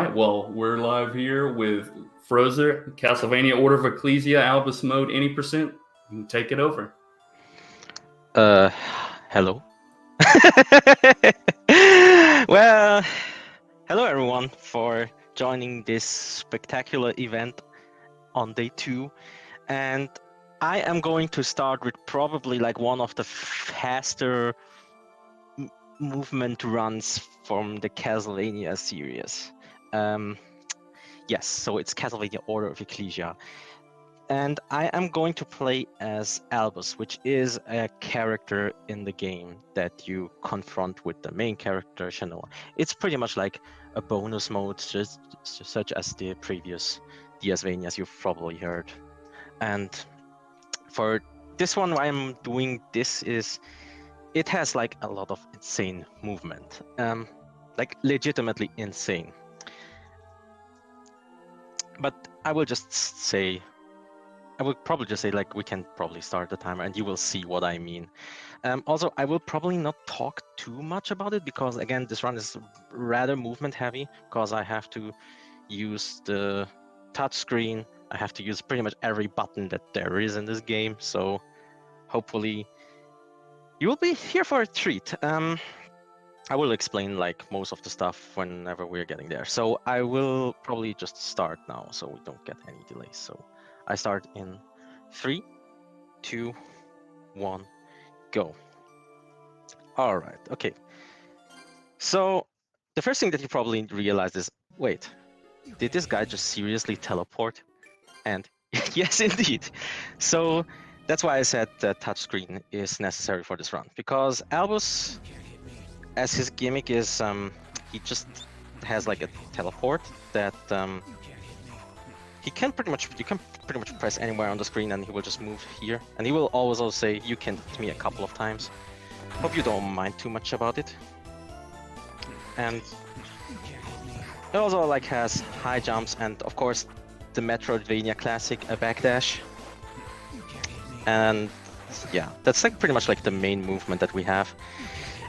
right, well, we're live here with Frozer, Castlevania Order of Ecclesia, Albus mode, any percent. You can take it over. Hello. Well, hello everyone for joining this spectacular event on day 2. And I am going to start with probably like one of the faster movement runs from the Castlevania series. Yes, so it's Castlevania Order of Ecclesia. And I am going to play as Albus, which is a character in the game that you confront with the main character, Shanoa. It's pretty much like a bonus mode, just such as the previous Castlevanias you've probably heard. And for this one, why I'm doing this is it has like a lot of insane movement, like legitimately insane. But I will just say, I would probably just say like we can probably start the timer and you will see what I mean. Also, I will probably not talk too much about it because again, this run is rather movement heavy because I have to use the touch screen. I have to use pretty much every button that there is in this game. So hopefully you will be here for a treat. I will explain like most of the stuff whenever we're getting there. So I will probably just start now so we don't get any delays. So I start in 3, 2, 1, go. All right, okay. So the first thing that you probably realize is, wait, did this guy just seriously teleport? And yes, indeed. So that's why I said the touchscreen is necessary for this run, because Albus, as his gimmick is, he just has like a teleport that you can pretty much press anywhere on the screen and he will just move here, and he will always also say you can hit me a couple of times. Hope you don't mind too much about it. And it also like has high jumps and of course the Metroidvania classic, a backdash. And yeah, that's like pretty much like the main movement that we have.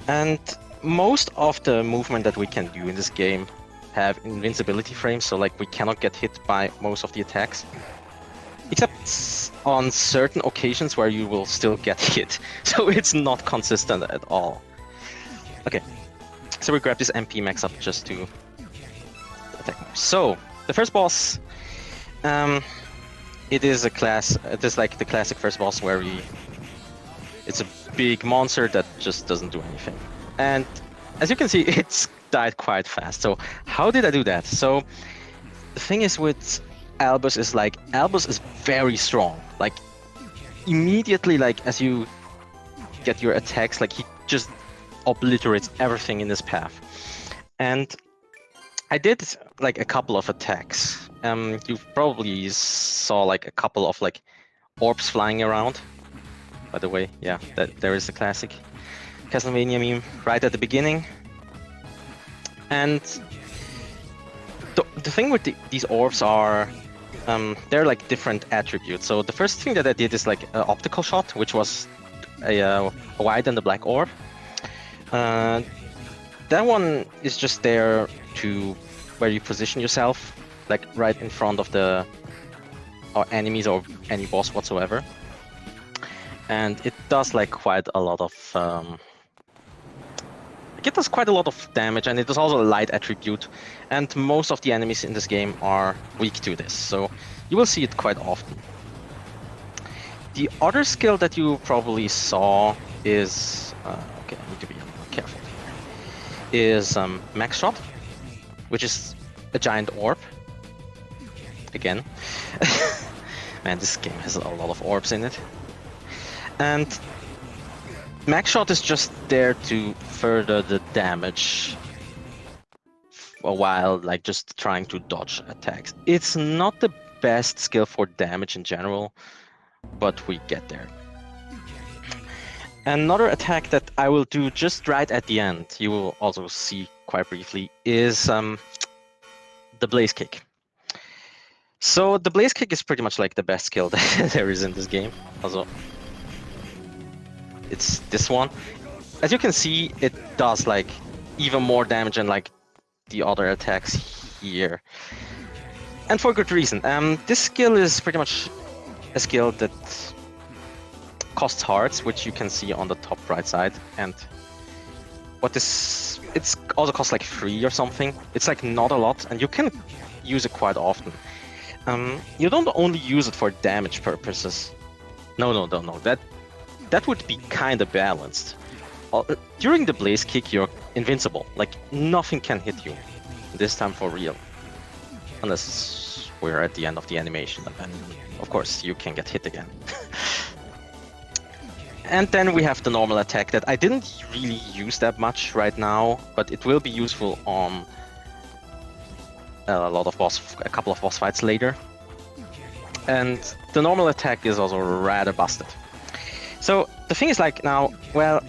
And most of the movement that we can do in this game have invincibility frames, so like we cannot get hit by most of the attacks, except on certain occasions where you will still get hit. So it's not consistent at all. Okay, so we grab this MP max up just to attack more. So the first boss, it is like the classic first boss where it's a big monster that just doesn't do anything. And as you can see, it's died quite fast. So how did I do that? So the thing is with Albus is like, Albus is very strong. Like immediately, like as you get your attacks, like he just obliterates everything in his path. And I did like a couple of attacks. You probably saw like a couple of like orbs flying around. By the way, yeah, there is a classic Castlevania meme right at the beginning. And the thing with these orbs are, they're like different attributes. So the first thing that I did is like an optical shot, which was a white and a black orb. That one is just there to where you position yourself, like right in front of the enemies or any boss whatsoever. And it does like quite a lot of it does quite a lot of damage, and it is also a light attribute, and most of the enemies in this game are weak to this, so you will see it quite often. The other skill that you probably saw is okay, I need to be careful here, is Max Shot, which is a giant orb. Again, man, this game has a lot of orbs in it. And Max Shot is just there to further the damage a while, like just trying to dodge attacks. It's not the best skill for damage in general, but we get there. Another attack that I will do just right at the end, you will also see quite briefly, is the Blaze Kick. So the Blaze Kick is pretty much like the best skill that there is in this game. Also, it's this one. As you can see, it does like even more damage than like the other attacks here. And for good reason. This skill is pretty much a skill that costs hearts, which you can see on the top right side. And it's also costs like 3 or something. It's like not a lot, and you can use it quite often. You don't only use it for damage purposes. No. That would be kind of balanced. During the blaze kick, you're invincible. Like nothing can hit you. This time for real. Unless we're at the end of the animation, and of course you can get hit again. And then we have the normal attack that I didn't really use that much right now, but it will be useful on a couple of boss fights later. And the normal attack is also rather busted. So the thing is like now, well,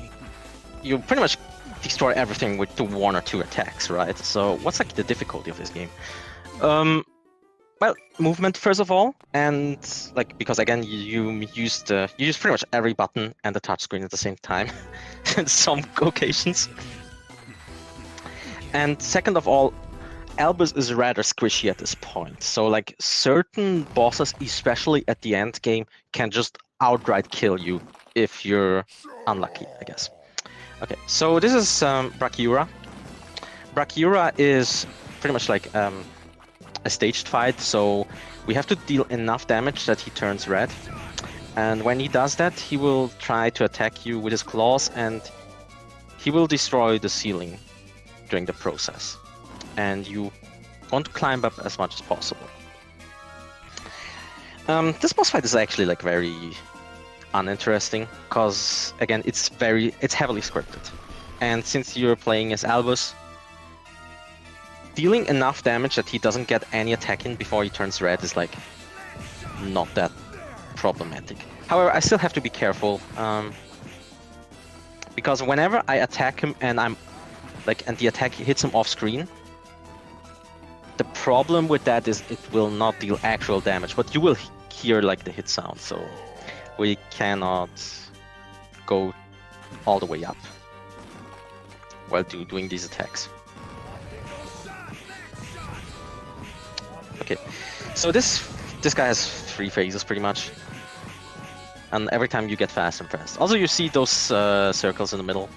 you pretty much destroy everything with the 1 or 2 attacks, right? So what's like the difficulty of this game? Well, movement first of all, and like because again you use pretty much every button and the touchscreen at the same time, in some occasions. And second of all, Albus is rather squishy at this point. So like certain bosses, especially at the end game, can just outright kill you if you're unlucky, I guess. Okay, so this is Brachyura. Brachyura is pretty much like a staged fight, so we have to deal enough damage that he turns red. And when he does that, he will try to attack you with his claws, and he will destroy the ceiling during the process. And you want to climb up as much as possible. This boss fight is actually like very uninteresting, because again it's heavily scripted. And since you're playing as Albus, dealing enough damage that he doesn't get any attack in before he turns red is like not that problematic. However, I still have to be careful, because whenever I attack him and the attack hits him off screen, the problem with that is it will not deal actual damage, but you will hear like the hit sound, so we cannot go all the way up while doing these attacks. Okay, so this guy has 3 phases pretty much, and every time you get faster and faster. Also, you see those circles in the middle,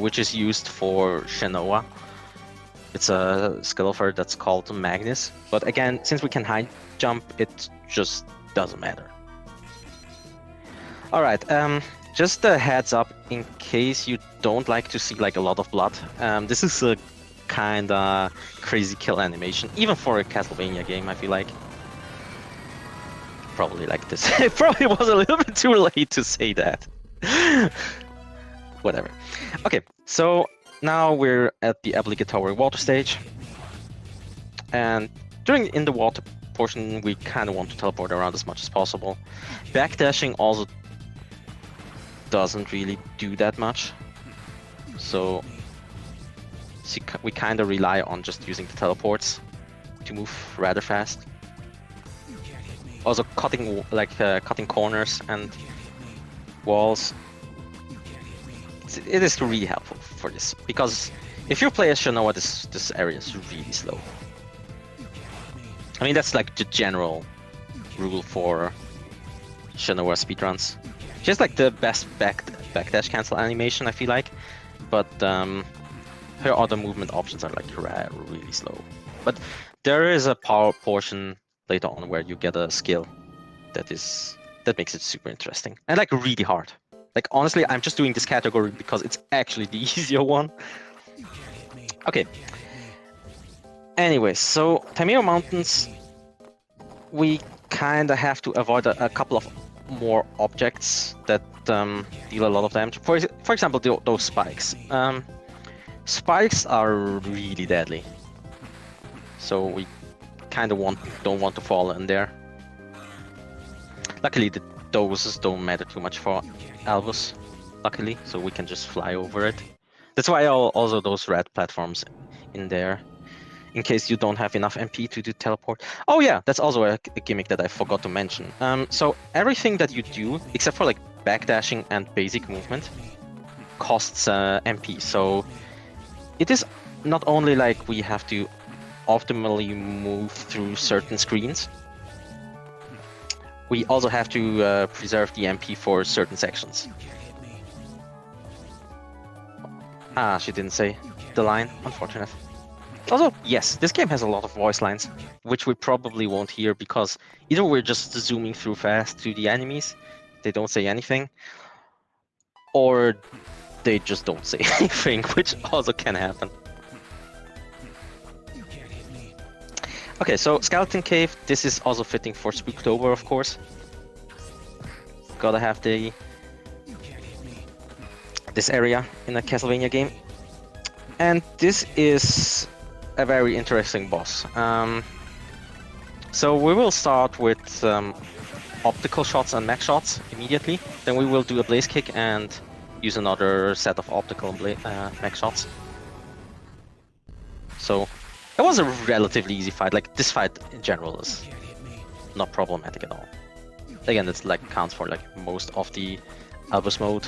which is used for Shanoa. It's a skeleton that's called Magnus, but again, since we can high jump, it just doesn't matter. All right, just a heads up in case you don't like to see like a lot of blood. This is a kinda crazy kill animation, even for a Castlevania game. I feel like probably like this. It probably was a little bit too late to say that. Whatever. Okay, so now we're at the obligatory water stage, and in the water portion we kind of want to teleport around as much as possible. Backdashing also doesn't really do that much, so we kind of rely on just using the teleports to move rather fast. Also cutting corners and walls. It is really helpful for this, because if you play as Shanoa, this area is really slow. I mean, that's like the general rule for Shanoa speedruns. She has like the best backdash cancel animation, I feel like, but her other movement options are like really slow. But there is a power portion later on where you get a skill that makes it super interesting and like really hard. Like honestly, I'm just doing this category because it's actually the easier one. Okay. Anyway, so Tameo Mountains, we kind of have to avoid a couple of more objects that deal a lot of damage. For example, those spikes. Spikes are really deadly, so we kind of don't want to fall in there. Luckily, the doses don't matter too much for Albus, luckily, so we can just fly over it. That's why also those red platforms in there, in case you don't have enough MP to do teleport. Oh yeah, that's also a gimmick that I forgot to mention. So everything that you do, except for like backdashing and basic movement, costs MP. So it is not only like we have to optimally move through certain screens. We also have to preserve the MP for certain sections. Ah, she didn't say the line, unfortunate. Also, yes, this game has a lot of voice lines, which we probably won't hear because either we're just zooming through fast to the enemies, they don't say anything, or they just don't say anything, which also can happen. Okay, so Skeleton Cave, this is also fitting for Spooktober, of course. Gotta have this area in a Castlevania game. And this is a very interesting boss. So we will start with optical shots and mech shots immediately. Then we will do a blaze kick and use another set of optical mech shots. So it was a relatively easy fight. Like this fight in general is not problematic at all. Again, it's like counts for like most of the Albus mode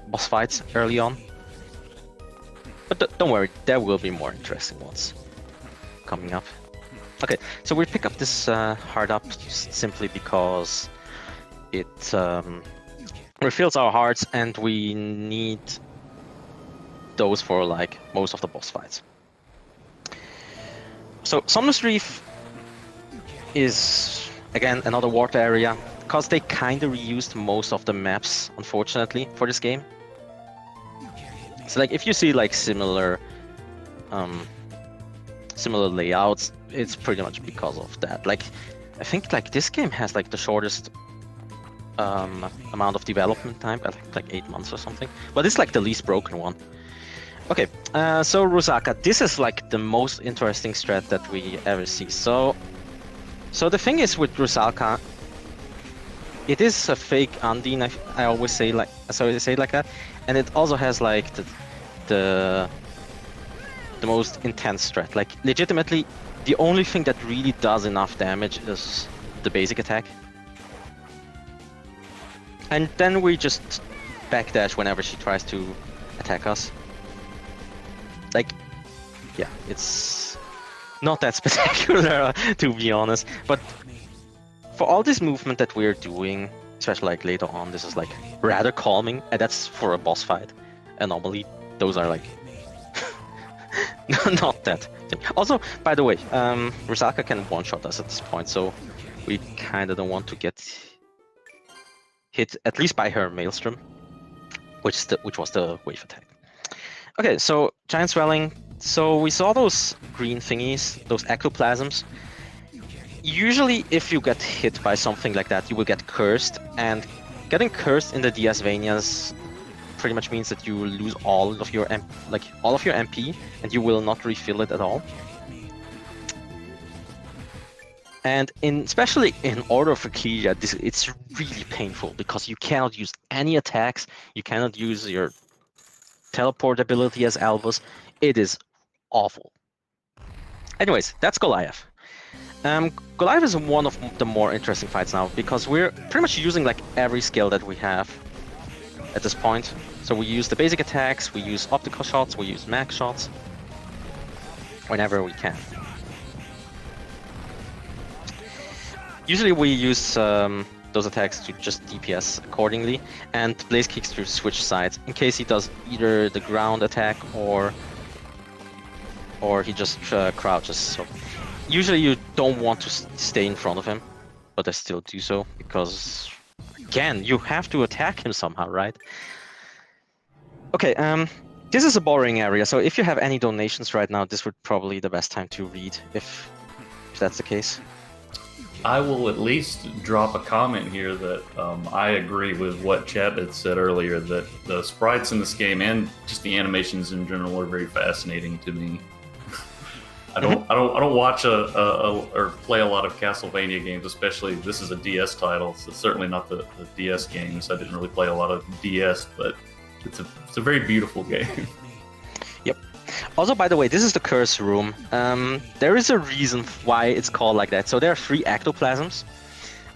boss fights early on. But don't worry, there will be more interesting ones coming up. Okay, so we pick up this heart up simply because it refills our hearts, and we need those for like most of the boss fights. So Somnus Reef is again another water area because they kind of reused most of the maps, unfortunately, for this game. So like if you see like similar layouts, it's pretty much because of that. Like I think like this game has like the shortest amount of development time, like 8 months or something. But it's like the least broken one. Okay, so Rusaka, this is like the most interesting strat that we ever see. So the thing is with Rusaka, it is a fake Undine. I always say like, sorry to say it like that, and it also has like the most intense strat. Like legitimately, the only thing that really does enough damage is the basic attack, and then we just backdash whenever she tries to attack us. Like, yeah, it's not that spectacular to be honest, but for all this movement that we're doing, especially like later on, this is like rather calming, and that's for a boss fight. And normally those are like not that. Also, by the way, Rusaka can one-shot us at this point, so we kind of don't want to get hit at least by her Maelstrom, which was the wave attack. Okay, so giant swelling. So we saw those green thingies, those ectoplasms. Usually, if you get hit by something like that, you will get cursed, and getting cursed in the DS-Vanias pretty much means that you will lose all of your MP, and you will not refill it at all. And especially in Order of Ecclesia, it's really painful because you cannot use any attacks, you cannot use your teleport ability as Albus. It is awful. Anyways, that's Goliath. Goliath is one of the more interesting fights now because we're pretty much using like every skill that we have at this point. So we use the basic attacks, we use optical shots, we use max shots whenever we can. Usually we use those attacks to just DPS accordingly, and blaze kicks to switch sides in case he does either the ground attack or he just crouches. So usually you don't want to stay in front of him, but I still do so because again, you have to attack him somehow, right? Okay, this is a boring area, so if you have any donations right now, this would probably be the best time to read if that's the case. I will at least drop a comment here that I agree with what Chad had said earlier, that the sprites in this game and just the animations in general are very fascinating to me. I don't watch or play a lot of Castlevania games, especially this is a DS title, so certainly not the DS games. I didn't really play a lot of DS, but it's a very beautiful game. Yep. Also, by the way, this is the curse room. There is a reason why it's called like that. So there are 3 ectoplasms,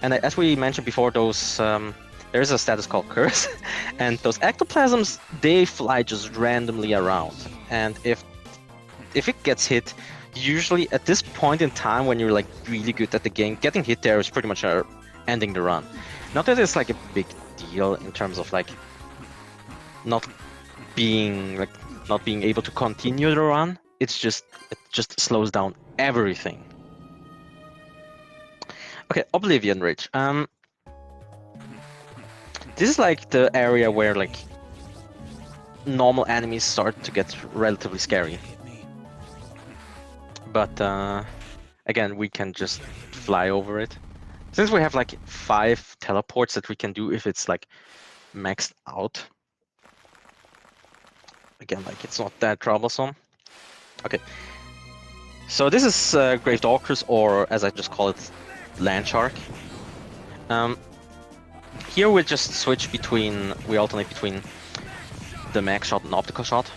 and as we mentioned before, those there is a status called curse, and those ectoplasms, they fly just randomly around, and if it gets hit, usually at this point in time when you're like really good at the game, getting hit there is pretty much ending the run. Not that it's like a big deal in terms of like not being able to continue the run. It just slows down everything. Okay, Oblivion Ridge. This is like the area where like normal enemies start to get relatively scary. But again, we can just fly over it. Since we have like 5 teleports that we can do if it's like maxed out. Again, like it's not that troublesome. Okay. So this is Grave Doctors, or as I just call it, Land Shark. Here we just switch between, we alternate between the max shot and optical shot.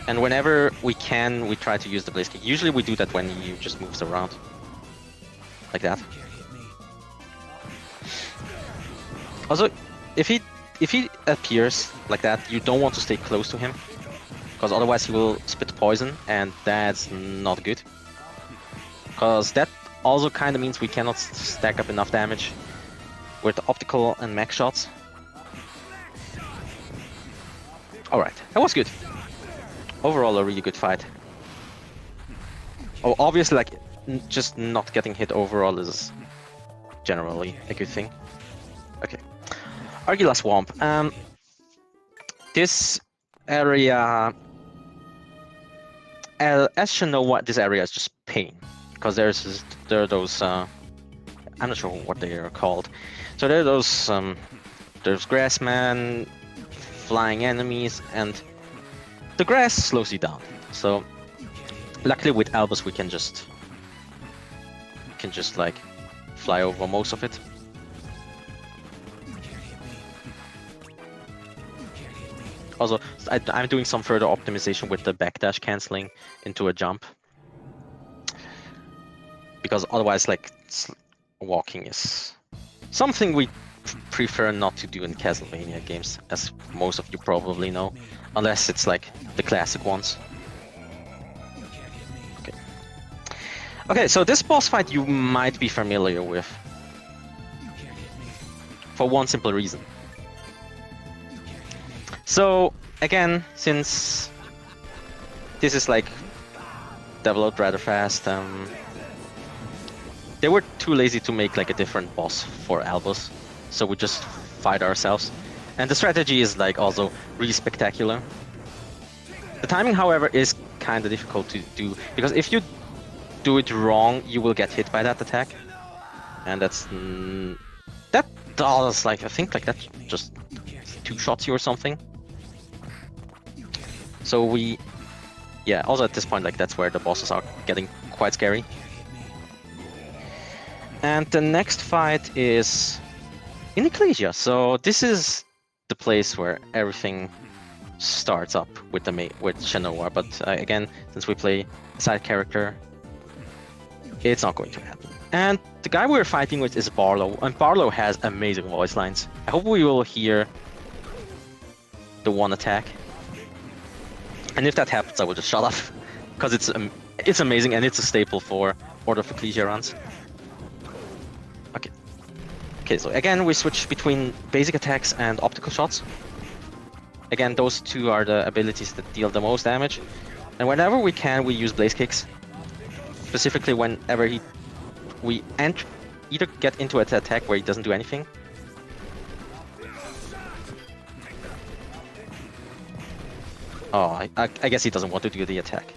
And whenever we can, we try to use the blaze kick. Usually we do that when he just moves around. Like that. Also, if he appears like that, you don't want to stay close to him. Because otherwise he will spit poison, and that's not good. Because that also kind of means we cannot stack up enough damage with the optical and max shots. Alright, that was good. Overall, a really good fight. Oh, obviously, like, just not getting hit overall is generally a good thing. Okay. Argila Swamp. This area... as you know, what this area is just pain. Because there are those... I'm not sure what they are called. So there are those... there's grassmen, flying enemies, and the grass slows you down. So luckily with Albus we can just like fly over most of it. Also, I'm doing some further optimization with the backdash cancelling into a jump, because otherwise, like, walking is something we prefer not to do in Castlevania games, as most of you probably know, unless it's like the classic ones. Okay. Okay, so this boss fight you might be familiar with, for one simple reason. So again, since this is like developed rather fast, they were too lazy to make like a different boss for Albus, so we just fight ourselves. And the strategy is like also really spectacular. The timing, however, is kind of difficult to do, because if you do it wrong, you will get hit by that attack, and that does like, I think like that just 2 shots you or something. So yeah, also at this point, like, that's where the bosses are getting quite scary. And the next fight is in Ecclesia. So this is the place where everything starts up with Shanoa. But again, since we play a side character, it's not going to happen. And the guy we're fighting with is Barlow, and Barlow has amazing voice lines. I hope we will hear the one attack. And if that happens, I will just shut up, because it's amazing and it's a staple for Order of Ecclesia runs. Okay. Okay, so again we switch between basic attacks and optical shots. Again, those 2 are the abilities that deal the most damage. And whenever we can, we use blaze kicks. Specifically whenever we either get into an attack where he doesn't do anything. Oh, I guess he doesn't want to do the attack.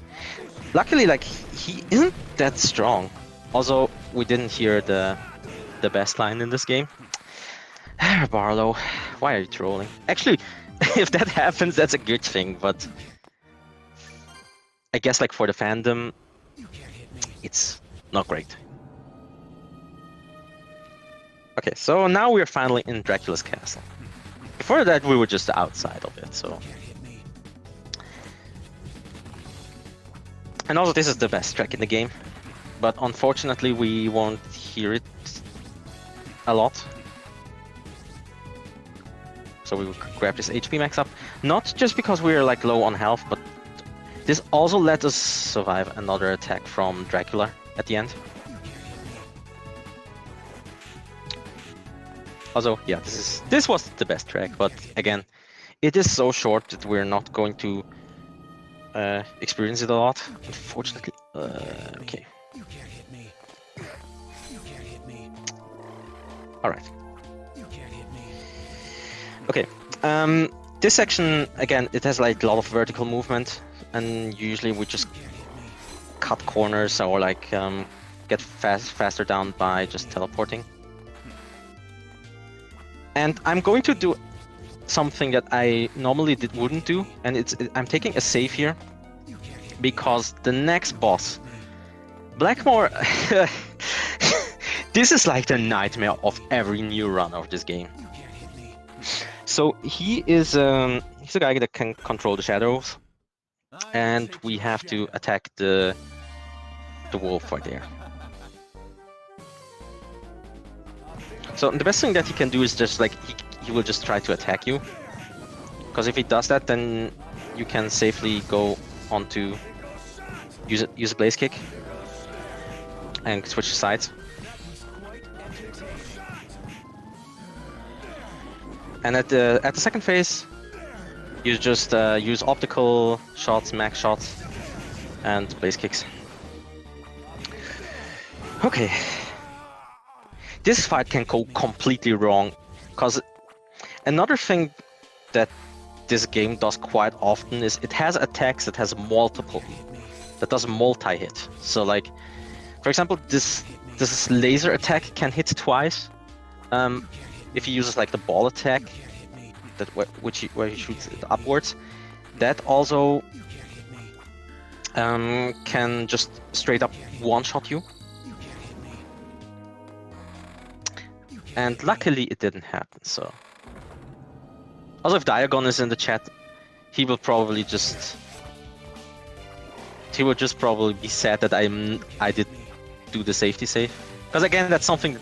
Luckily, like, he isn't that strong. Also, we didn't hear the best line in this game. Barlow, why are you trolling? Actually, if that happens, that's a good thing, but I guess, like, for the fandom, it's not great. Okay, so now we're finally in Dracula's castle. Before that, we were just outside of it, so... And also, this is the best track in the game, but unfortunately we won't hear it a lot. So we will grab this HP max up, not just because we're like low on health, but This also let us survive another attack from Dracula at the end. Also, yeah, this was the best track, but again, it is so short that we're not going to experience it a lot, unfortunately. Okay. All right. Okay. This section again, it has like a lot of vertical movement, and usually we just cut corners or like get faster down by just teleporting. And I'm going to do something that I normally wouldn't do, and I'm taking a save here because the next boss, Blackmore, this is like the nightmare of every new run of this game. So he is he's a guy that can control the shadows, and we have to attack the wolf right there. So the best thing that he can do is just like he will just try to attack you, because if he does that, then you can safely go on to use a blaze kick and switch sides. And at the second phase, you just use optical shots, max shots, and blaze kicks. Okay. This fight can go completely wrong, because another thing that this game does quite often is it has attacks that has does multi-hit. So like, for example, this laser attack can hit twice. If he uses like the ball attack, where he shoots it upwards, that also can just straight up one-shot you. And luckily it didn't happen, so. Also, if Diagon is in the chat, he will just probably be sad that I did do the safety save. Because again, that's something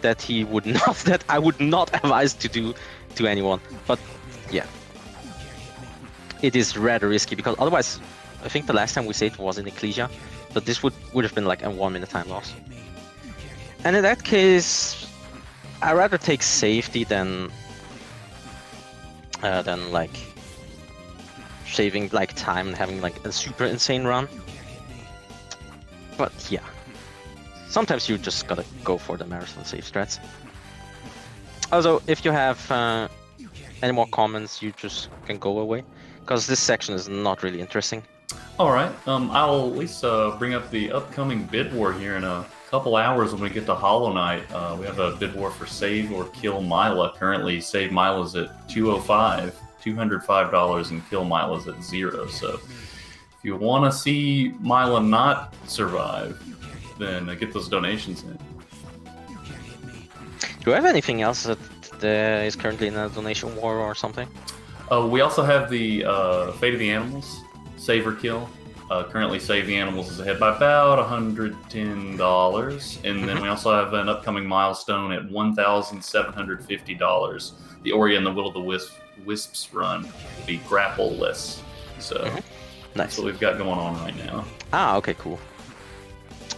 that he would not, that I would not advise to do to anyone. But yeah, it is rather risky, because otherwise, I think the last time we saved was in Ecclesia, but this would have been like a 1 minute time loss. And in that case, I'd rather take safety than like saving like time and having like a super insane run. But yeah, sometimes you just gotta go for the marathon save strats. Also, if you have any more comments, you just can go away, because this section is not really interesting. All right, I'll at least bring up the upcoming bid war here in a couple hours when we get to Hollow Knight. We have a bid war for save or kill Mila. Currently, save Mila's at $205, and kill Mila's at 0. So if you want to see Mila not survive, then get those donations in. Do you have anything else that is currently in a donation war or something? We also have the Fate of the Animals, save or kill. Currently, Save the Animals is ahead by about $110, and then we also have an upcoming milestone at $1,750. The Ori and the Will of the Wisps run will be grapple-less. So nice. That's what we've got going on right now. Ah, okay, cool.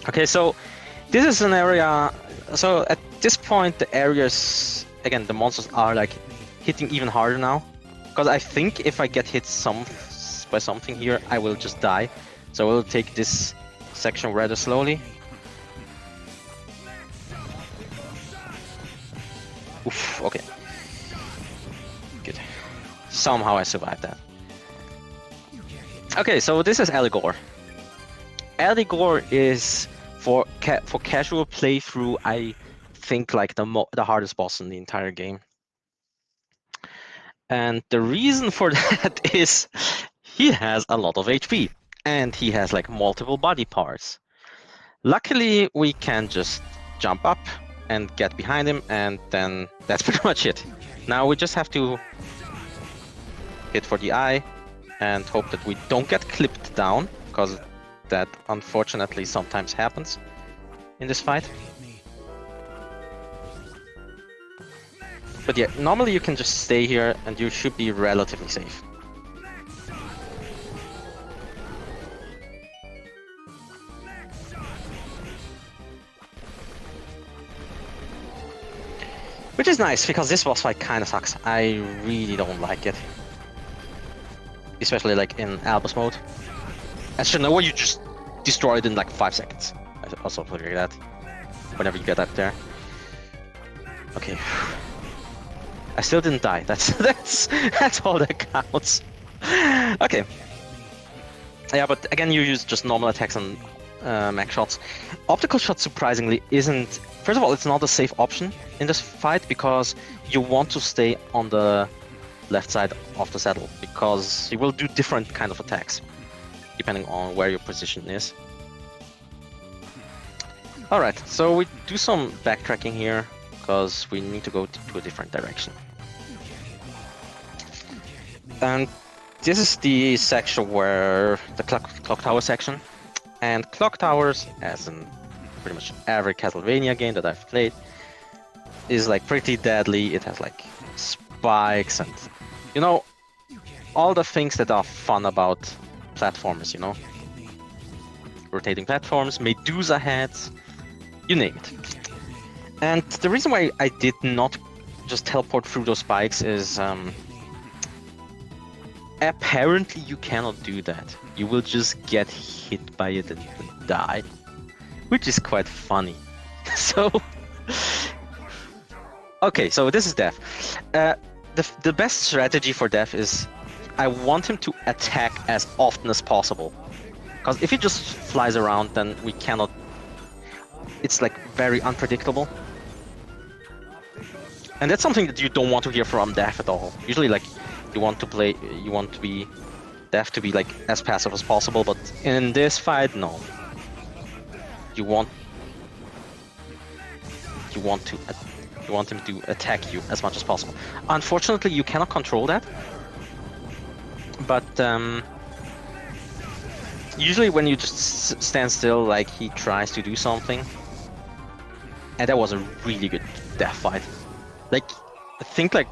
Okay, so this is an area. So at this point, the areas, again, the monsters are like hitting even harder now, because I think if I get hit by something here, I will just die. So we'll take this section rather slowly. Oof, okay. Good. Somehow I survived that. Okay, so this is Allegor. Allegor is for casual playthrough, I think like the hardest boss in the entire game. And the reason for that is he has a lot of HP, and he has like multiple body parts. Luckily, we can just jump up and get behind him, and then that's pretty much it. Now we just have to hit for the eye and hope that we don't get clipped down, because that unfortunately sometimes happens in this fight. But yeah, normally you can just stay here and you should be relatively safe. Which is nice, because this boss fight kind of sucks. I really don't like it. Especially like in Albus mode. As you know, you just destroy it in like 5 seconds. Or something like that. Whenever you get up there. Okay. I still didn't die. That's all that counts. Okay. Yeah, but again, you use just normal attacks and mech shots. Optical shot, surprisingly, isn't... First of all, it's not a safe option in this fight, because you want to stay on the left side of the saddle, because you will do different kind of attacks, depending on where your position is. Alright, so we do some backtracking here, because we need to go to a different direction. And this is the section where the clock tower section. And clock towers, as in pretty much every Castlevania game that I've played, is like pretty deadly. It has like spikes and, you know, all the things that are fun about platformers, you know? Rotating platforms, Medusa heads, you name it. And the reason why I did not just teleport through those spikes is apparently you cannot do that. You will just get hit by it and die, which is quite funny. So, okay, so this is Death. The best strategy for Death is I want him to attack as often as possible. Because if he just flies around, then we cannot... It's like very unpredictable. And that's something that you don't want to hear from Death at all. Usually, like, you want to be Death to be like as passive as possible, but in this fight, no. You want him to attack you as much as possible. Unfortunately, you cannot control that. But usually when you just stand still, like, he tries to do something. And that was a really good Death fight. Like, I think like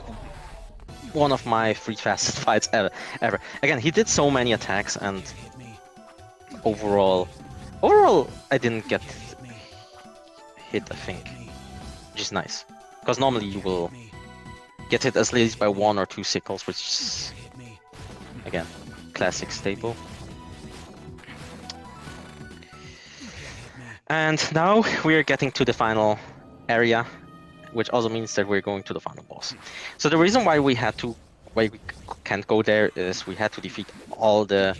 one of my 3 fastest fights ever. Again, he did so many attacks, and overall I didn't get hit, I think, which is nice. Because normally you will get hit at least by 1 or 2 sickles, which is, again, classic staple. And now we're getting to the final area, which also means that we're going to the final boss. So the reason why we can't go there is we had to defeat all the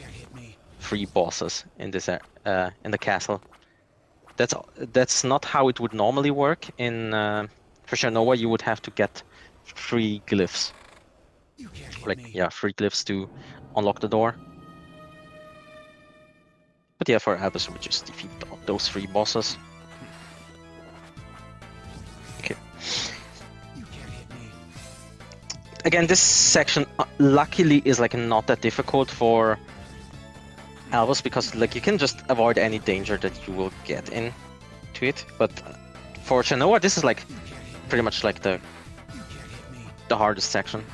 3 bosses in this in the castle. That's not how it would normally work. In for sure Nova, you would have to get 3 glyphs, like 3 glyphs to unlock the door. But yeah, for Albus, we just defeat those 3 bosses. Okay. Again, this section luckily is like not that difficult for Albus, because like you can just avoid any danger that you will get into it. But for Shanoa, this is like pretty much like the hardest section.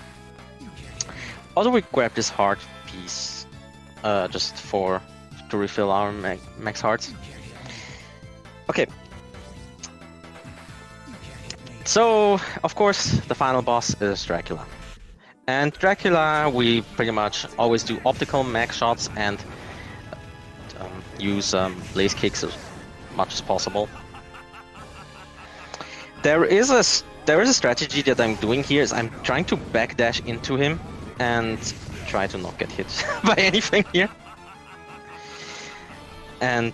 Also, we grab this heart piece just to refill our max hearts. Okay. So, of course, the final boss is Dracula. And Dracula, we pretty much always do optical max shots and use blaze kicks as much as possible. There is a strategy that I'm doing here, is I'm trying to backdash into him and try to not get hit by anything here. And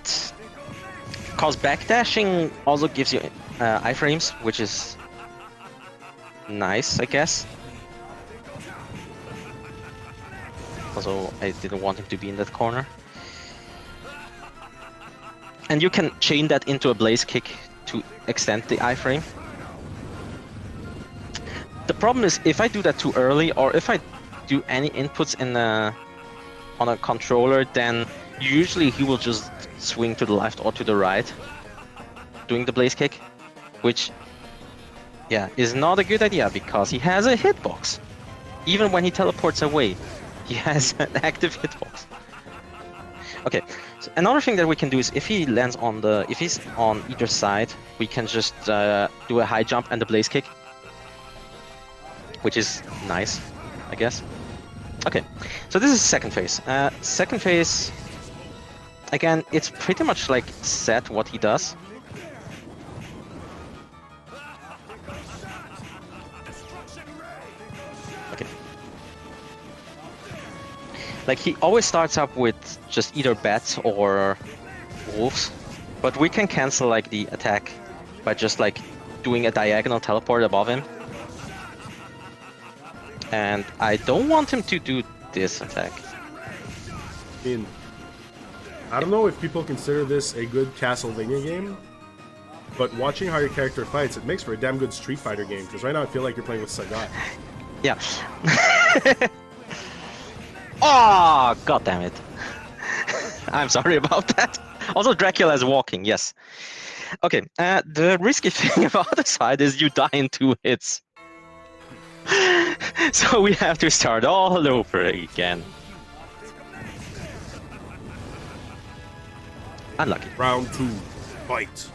cause backdashing also gives you iframes, which is nice, I guess. Also, I didn't want him to be in that corner. And you can chain that into a blaze kick to extend the iframe. The problem is if I do that too early, or if I do any inputs on a controller, then usually he will just swing to the left or to the right doing the blaze kick, which is not a good idea, because he has a hitbox. Even when he teleports away, he has an active hitbox. Okay, so another thing that we can do is if he's on either side, we can just do a high jump and a blaze kick. which is nice, I guess. Okay, so this is second phase. Second phase, again, it's pretty much like set what he does. Okay. Like, he always starts up with just either bats or wolves, but we can cancel like the attack by just like doing a diagonal teleport above him. And I don't want him to do this attack. I mean, I don't know if people consider this a good Castlevania game, but watching how your character fights, it makes for a damn good Street Fighter game, because right now I feel like you're playing with Sagat. Yeah. Oh, god damn it. I'm sorry about that. Also, Dracula is walking, yes. Okay, the risky thing about the side is you die in 2 hits. So we have to start all over again. Unlucky. Round 2, fight.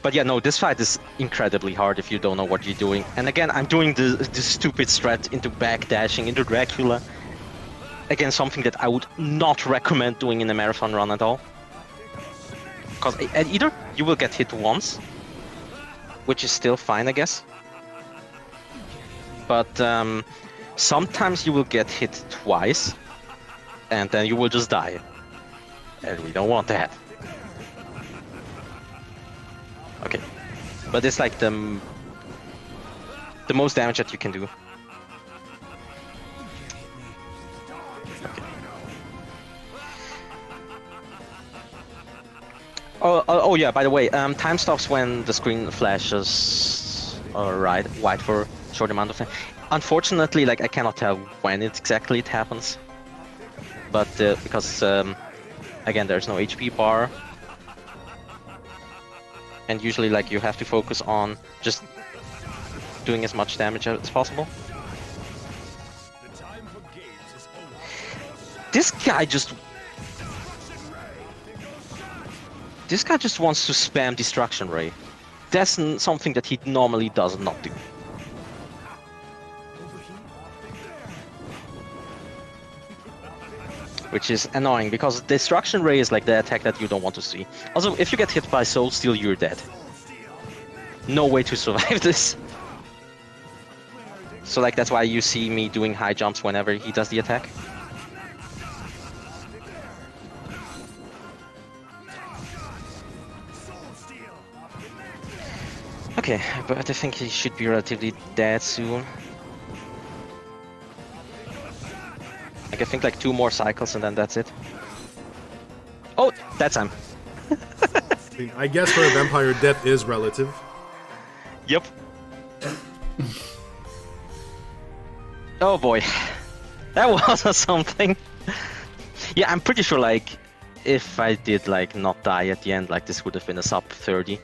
But yeah, no, this fight is incredibly hard if you don't know what you're doing. And again, I'm doing the stupid strat into backdashing into Dracula. Again, something that I would not recommend doing in a marathon run at all. Because either you will get hit once, which is still fine, I guess. But sometimes you will get hit twice, and then you will just die. And we don't want that. Okay, but it's like the most damage that you can do. Okay. Oh yeah, by the way, time stops when the screen flashes white for a short amount of time. Unfortunately, like, I cannot tell when exactly it happens, but because again, there's no HP bar. And usually, like, you have to focus on just doing as much damage as possible. This guy just wants to spam Destruction Ray. That's something that he normally does not do. Which is annoying, because Destruction Ray is like the attack that you don't want to see. Also, if you get hit by Soul Steel, you're dead. No way to survive this. So like, that's why you see me doing high jumps whenever he does the attack. Okay, but I think he should be relatively dead soon. Like, I think like 2 more cycles and then that's it. Oh, that's time. I mean, I guess for a vampire, death is relative. Yep. Oh boy. That was something. Yeah, I'm pretty sure, like, if I did like not die at the end, like, this would have been a sub 30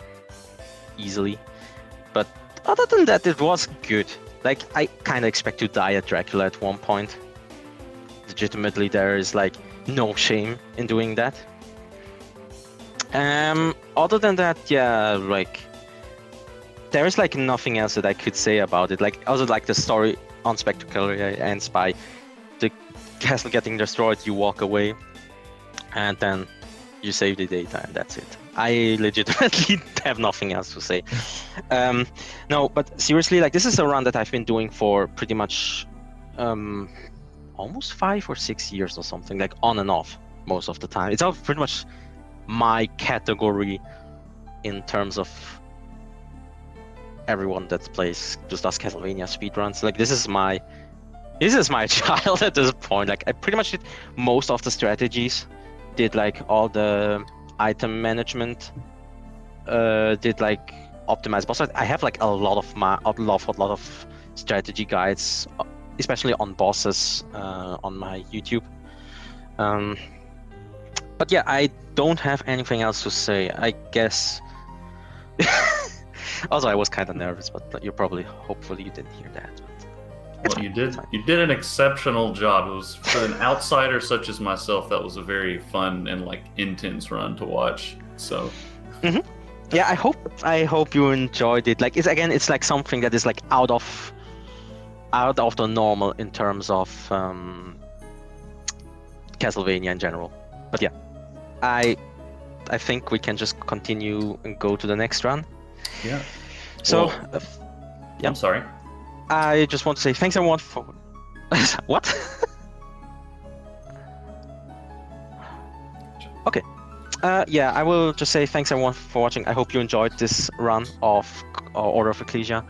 easily. But other than that, it was good. Like, I kind of expect to die at Dracula at one point. Legitimately, there is like no shame in doing that. Other than that, yeah, like, there is like nothing else that I could say about it. Like, also, like, the story unspectacularly ends by the castle getting destroyed, you walk away, and then you save the data, and that's it. I legitimately have nothing else to say. No, but seriously, like, this is a run that I've been doing for pretty much almost 5 or 6 years or something, like, on and off most of the time. It's all pretty much my category in terms of everyone that just does Castlevania speedruns. Like, this is my child at this point. Like, I pretty much did most of the strategies, did like all the item management, did like optimized boss fight. I have like a lot of strategy guides, especially on bosses, on my YouTube. But yeah, I don't have anything else to say, I guess. Also, I was kind of nervous, but hopefully you didn't hear that. Well, you did an exceptional job. It was, for an outsider such as myself, that was a very fun and like intense run to watch. So Yeah, I hope you enjoyed it. Like it's like something that is like out of the normal in terms of Castlevania in general. But yeah, I think we can just continue and go to the next run. Yeah. So, Well, yeah. I'm sorry. I just want to say thanks everyone for what? Okay. Yeah, I will just say thanks everyone for watching. I hope you enjoyed this run of Order of Ecclesia.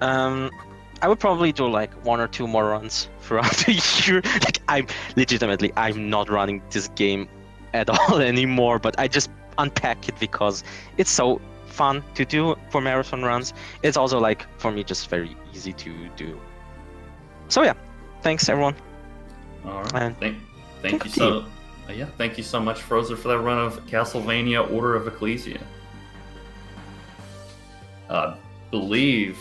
I would probably do like 1 or 2 more runs throughout the year. Like I'm not running this game at all anymore, but I just unpack it because it's so fun to do for marathon runs. It's also like for me just very easy to do. So yeah, thanks everyone. All right. And Thank you so. Yeah, thank you so much, Frozer, for that run of Castlevania: Order of Ecclesia. I believe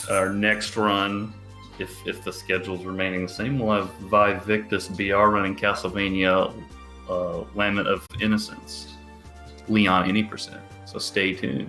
our next run, if the schedule's remaining the same, we'll have Victus BR running Castlevania Lament of Innocence, Leon any %. So stay tuned.